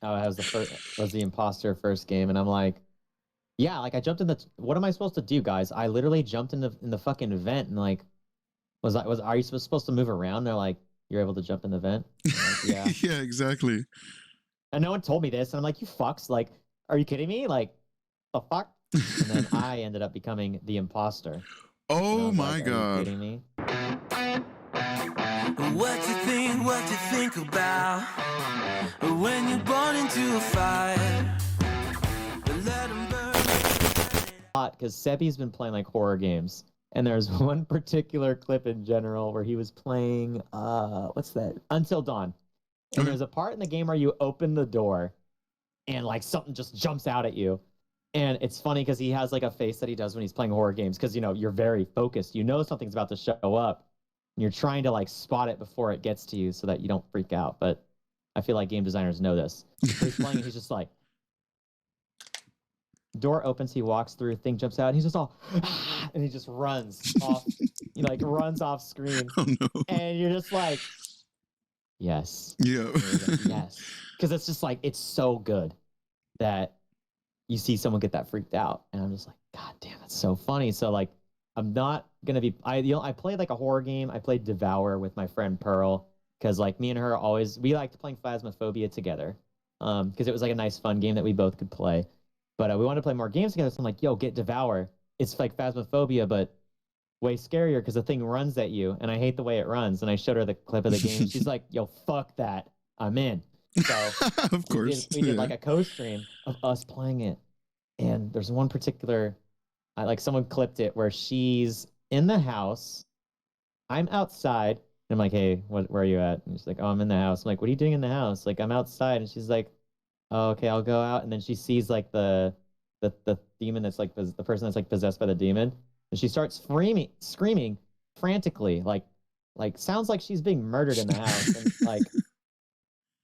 I was the imposter first game, and I'm like, yeah, like I jumped in the. What am I supposed to do, guys? I literally jumped in the fucking vent, and like, are you supposed to move around? They're like, you're able to jump in the vent. I'm like, yeah. Yeah, exactly. And no one told me this, and I'm like, you fucks, like, are you kidding me? Like, the fuck? And then I ended up becoming the imposter. Oh my like, god! Are you kidding me? What you think about when you're born into a fire? Let 'em burn. Because Sebi's been playing like horror games, and there's one particular clip in general where he was playing what's that? Until Dawn. And there's a part in the game where you open the door and like something just jumps out at you. And it's funny because he has like a face that he does when he's playing horror games, because you're very focused. You know something's about to show up. And you're trying to like spot it before it gets to you so that you don't freak out. But I feel like game designers know this. So he's playing and he's just like, door opens, he walks through, thing jumps out, and he's just all, and he just runs off, like runs off screen. Oh no! And you're just like, yes. Yeah. Yes. Because it's just like, it's so good that you see someone get that freaked out. And I'm just like, God damn, it's so funny. So like, I'm not going to be, I played like a horror game. I played Devour with my friend Pearl, because like me and her we liked playing Phasmaphobia together. Because it was like a nice fun game that we both could play. But we wanted to play more games together. So I'm like, yo, get Devour. It's like Phasmaphobia, but way scarier because the thing runs at you, and I hate the way it runs. And I showed her the clip of the game. She's like, yo, fuck that. I'm in. So of course, we did like a co-stream of us playing it. And there's one particular, like someone clipped it where she's in the house. I'm outside. And I'm like, hey, where are you at? And she's like, oh, I'm in the house. I'm like, what are you doing in the house? Like, I'm outside. And she's like, oh, okay, I'll go out. And then she sees like the demon that's like the person that's like possessed by the demon. And she starts screaming frantically, like sounds like she's being murdered in the house. And like,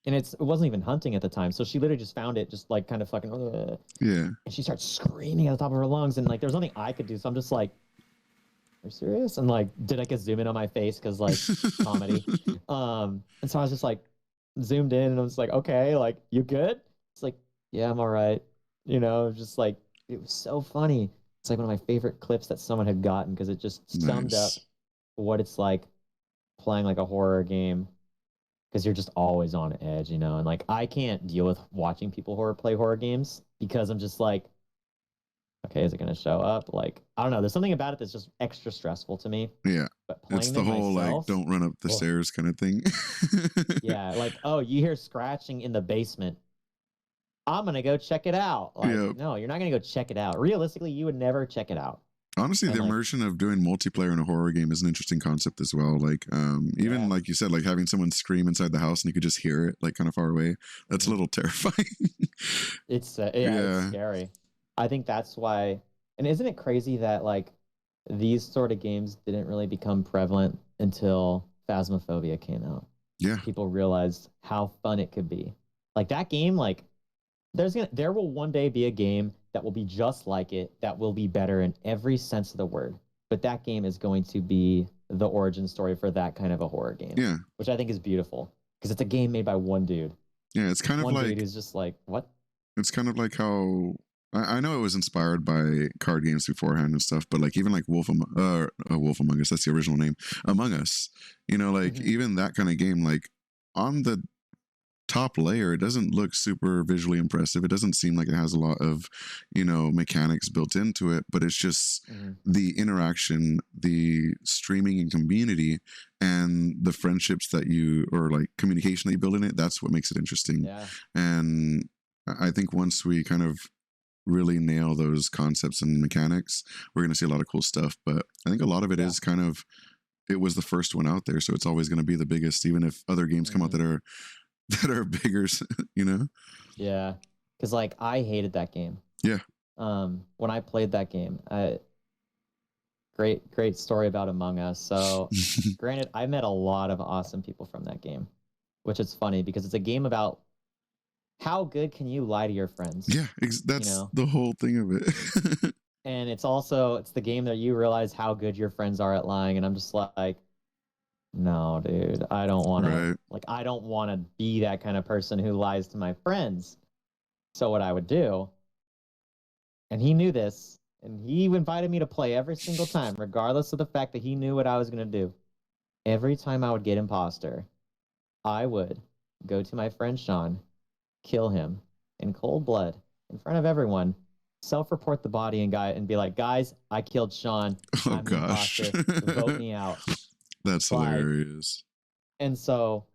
and it wasn't even hunting at the time. So she literally just found it, just like kind of fucking, yeah. And she starts screaming at the top of her lungs. And like, there's nothing I could do. So I'm just like, are you serious? And like, did I get zoom in on my face? Cause like comedy. And so I was just like zoomed in and I was like, okay, like, you good? It's like, yeah, I'm all right. Just like, it was so funny. It's like one of my favorite clips that someone had gotten, because it just summed up what it's like playing like a horror game, because you're just always on edge, and like I can't deal with watching people play horror games, because I'm just like, okay, is it going to show up? Like, I don't know. There's something about it that's just extra stressful to me. Yeah. But playing it's the whole myself, like, don't run up the stairs kind of thing. Yeah. Like, oh, you hear scratching in the basement. I'm going to go check it out. Like, no, you're not going to go check it out. Realistically, you would never check it out. Honestly, the immersion of doing multiplayer in a horror game is an interesting concept as well. Like, even like you said, like having someone scream inside the house and you could just hear it like kind of far away. That's a little terrifying. It's it's scary. I think that's why. And isn't it crazy that like these sort of games didn't really become prevalent until Phasmophobia came out? Yeah. People realized how fun it could be. Like that game, like there will one day be a game that will be just like it, that will be better in every sense of the word. But that game is going to be the origin story for that kind of a horror game. Yeah. Which I think is beautiful, because it's a game made by one dude. Yeah, it's kind of like... One dude who's just like, what? It's kind of like how... I know it was inspired by card games beforehand and stuff, but like even like Wolf Among Us, that's the original name, Among Us, like even that kind of game, like on the top layer, it doesn't look super visually impressive. It doesn't seem like it has a lot of, mechanics built into it, but it's just the interaction, the streaming and community, and the friendships that or like communication that you build in it. That's what makes it interesting. Yeah. And I think once we kind of really nail those concepts and mechanics, we're going to see a lot of cool stuff. But I think a lot of it is kind of, it was the first one out there, so it's always going to be the biggest, even if other games come out that are bigger, Yeah, because like I hated that game. Yeah. When I played that game, great story about Among Us. So granted, I met a lot of awesome people from that game, which is funny because it's a game about how good can you lie to your friends? Yeah, that's the whole thing of it. And it's the game that you realize how good your friends are at lying. And I'm just like, no, dude, I don't want Right. to, like, I don't want to be that kind of person who lies to my friends. So what I would do, and he knew this, and he invited me to play every single time, regardless of the fact that he knew what I was going to do. Every time I would get imposter, I would go to my friend Sean, kill him in cold blood in front of everyone, self-report the body and be like, guys, I killed Sean. Oh I'm the gosh. imposter. Vote me out. That's Like, hilarious. and so,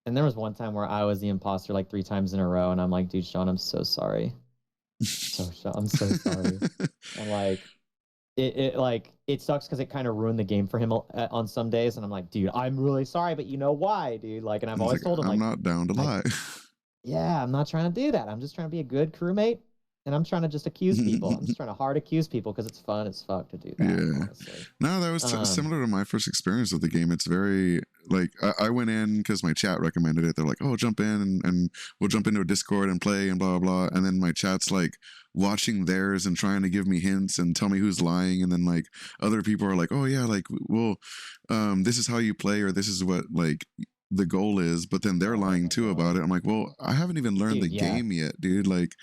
and there was one time where I was the imposter like 3 times in a row, and I'm like, dude, Sean, I'm so sorry. I'm so sorry. And like, it sucks because it kind of ruined the game for him on some days, and I'm like, dude, I'm really sorry, but you know why, dude? Like, and I've always told him, I'm like, not down to lie. yeah, I'm not trying to do that. I'm just trying to be a good crewmate, and I'm trying to just accuse people. I'm just trying to hard accuse people because it's fun as fuck to do that. Yeah. Honestly. No, that was similar to my first experience with the game. It's very like I went in because my chat recommended it. They're like, "Oh, jump in and we'll jump into a Discord and play and blah blah blah." And then my chat's like watching theirs and trying to give me hints and tell me who's lying. And then like other people are like, "Oh yeah, like well, this is how you play or this is what like." The goal is, but then they're lying too about it. I'm like, well, I haven't even learned the game yet, dude. Like,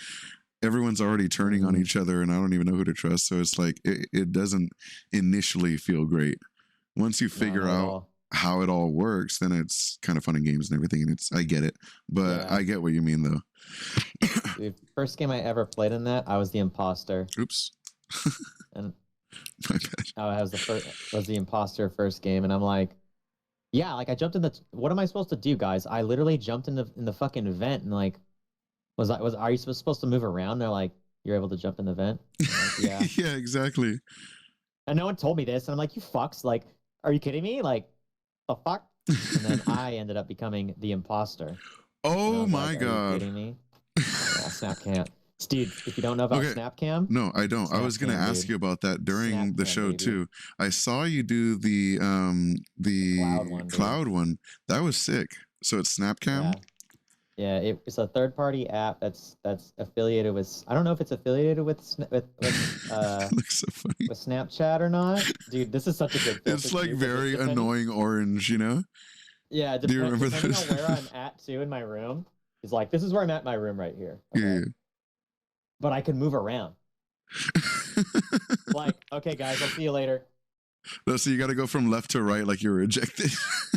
everyone's already turning on each other, and I don't even know who to trust. So it's like it doesn't initially feel great. Once you figure out how it all works, then it's kind of fun in games and everything. And I get it, but I get what you mean though. Dude, first game I ever played in that, I was the imposter. Oops. And my bad. I was the imposter first game, and I'm like, yeah, like I jumped in the. What am I supposed to do, guys? I literally jumped in the fucking vent, and like, are you supposed to move around? They're like, you're able to jump in the vent. Like, yeah. Yeah, exactly. And no one told me this, and I'm like, you fucks, like, are you kidding me? Like, the fuck? And then I ended up becoming the imposter. Oh my like, god! Are you kidding me? Oh, yeah, Snapcam. Dude, if you don't know about Snapcam, no, I don't. I was gonna ask you about that during the show too. I saw you do the cloud one. That was sick. So it's Snapcam. Yeah, it's a third-party app that's affiliated with. I don't know if it's affiliated with looks so funny. With Snapchat or not, dude. This is such a good. It's like very annoying orange, you know. Yeah, do you remember depending on where I'm at too in my room, is like this is where I'm at in my room right here. Okay? Yeah. But I can move around. Like, okay, guys, I'll see you later. No, so you got to go from left to right, like you're ejected.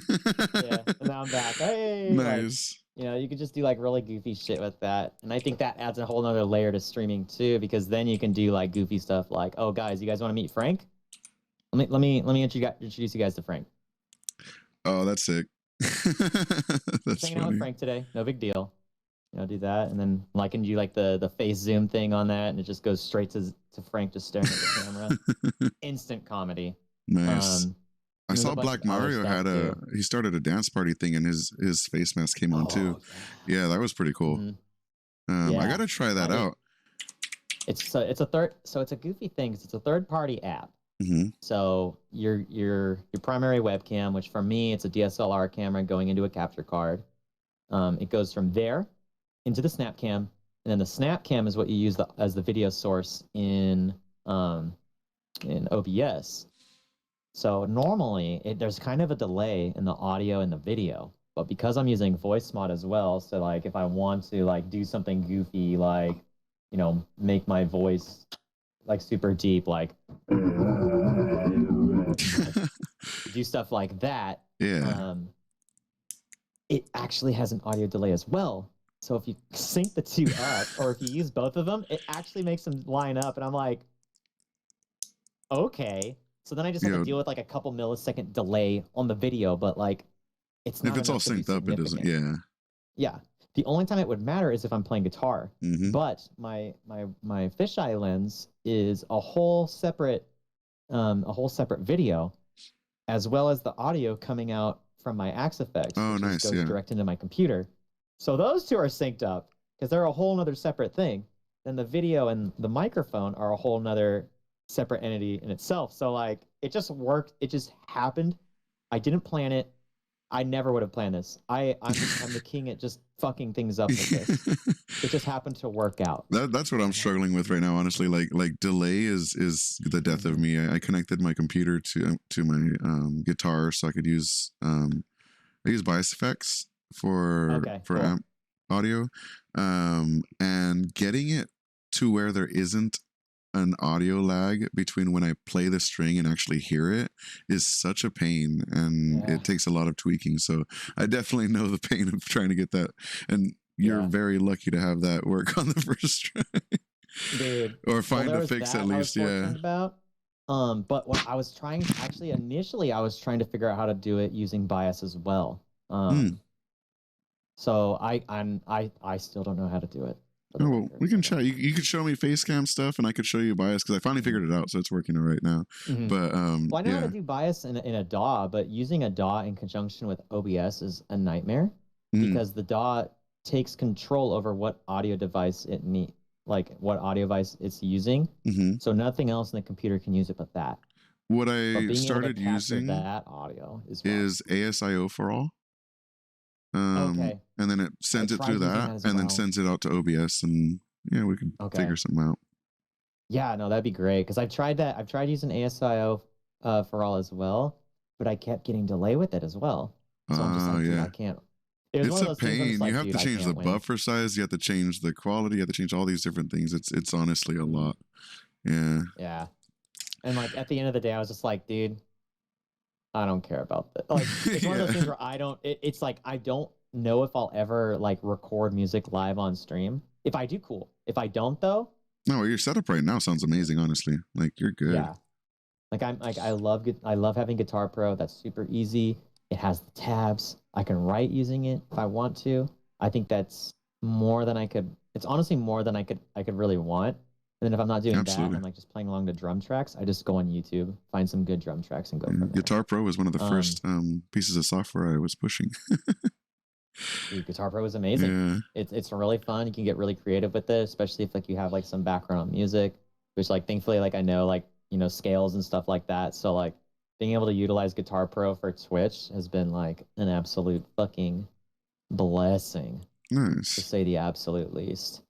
Yeah, and now I'm back. Hey, nice. Like, you know, you could just do like really goofy shit with that, and I think that adds a whole nother layer to streaming too, because then you can do like goofy stuff, like, oh, guys, you guys want to meet Frank? Let me introduce you guys to Frank. Oh, that's sick. That's hanging out with Frank today. No big deal. You know, do that, and then I can do like the face zoom thing on that, and it just goes straight to Frank just staring at the camera. Instant comedy. Nice. I saw Black Mario had he started a dance party thing, and his face mask came on too. Yeah, that was pretty cool. Mm-hmm. I gotta try that out. It's a goofy thing because it's a third party app. Mm-hmm. So your primary webcam, which for me it's a DSLR camera going into a capture card. It goes from there into the Snapcam, and then the Snapcam is what you use as the video source in OBS. So normally there's kind of a delay in the audio and the video, but because I'm using voice mod as well, so like if I want to like do something goofy, like, you know, make my voice like super deep, like do stuff like that. Yeah. It actually has an audio delay as well. So if you sync the two up, or if you use both of them, it actually makes them line up. And I'm like, okay. So then I just have to deal with like a couple millisecond delay on the video, but like it's not. If it's all synced up, it doesn't. Yeah. Yeah. The only time it would matter is if I'm playing guitar. Mm-hmm. But my fisheye lens is a whole separate video, as well as the audio coming out from my Axe effects. Oh, which nice. goes direct into my computer. So those two are synced up because they're a whole nother separate thing. Then the video and the microphone are a whole nother separate entity in itself. So like it just worked. It just happened. I didn't plan it. I never would have planned this. I'm the king at just fucking things up with this. It just happened to work out. That's what I'm struggling with right now, honestly. Like delay is the death of me. I connected my computer to my guitar so I could use I use bias effects for cool. amp audio, and getting it to where there isn't an audio lag between when I play the string and actually hear it is such a pain, and it takes a lot of tweaking. So I definitely know the pain of trying to get that, and you're very lucky to have that work on the first try. Dude. Or find a fix at least. About. But what I was trying, actually initially I was trying to figure out how to do it using bias as well. So I still don't know how to do it. Oh, well, we can chat. You could show me face cam stuff, and I could show you bias because I finally figured it out, so it's working right now. But well, I know how to do bias in a DAW, but using a DAW in conjunction with OBS is a nightmare because the DAW takes control over what audio device it needs, like what audio device it's using. So nothing else in the computer can use it but that. What I started using that audio is ASIO for all. Okay. And then it sends it through that and then sends it out to OBS, and we could figure something out. Yeah, no, that'd be great because I've tried that. I've tried using ASIO for all as well, but I kept getting delay with it as well. So I'm just like, dude, I can't. It's a pain. You have to change the buffer size. You have to change the quality. You have to change all these different things. It's honestly a lot. Yeah. Yeah. And like at the end of the day, I was just like, dude, I don't care about that. Like it's one of those things where I don't. It's like I don't know if I'll ever like record music live on stream. If I do, cool. If I don't, though. No, your setup right now sounds amazing. Honestly, like you're good. Yeah. Like I love having Guitar Pro. That's super easy. It has the tabs. I can write using it if I want to. I think that's more than I could. It's honestly more than I could really want. And then if I'm not doing that, I'm like just playing along to drum tracks. I just go on YouTube, find some good drum tracks, and go from there. Guitar Pro was one of the first pieces of software I was pushing. Dude, Guitar Pro is amazing. Yeah. It's really fun. You can get really creative with it, especially if like you have like some background on music, which like thankfully like I know like scales and stuff like that. So like being able to utilize Guitar Pro for Twitch has been like an absolute fucking blessing. Nice. To say the absolute least.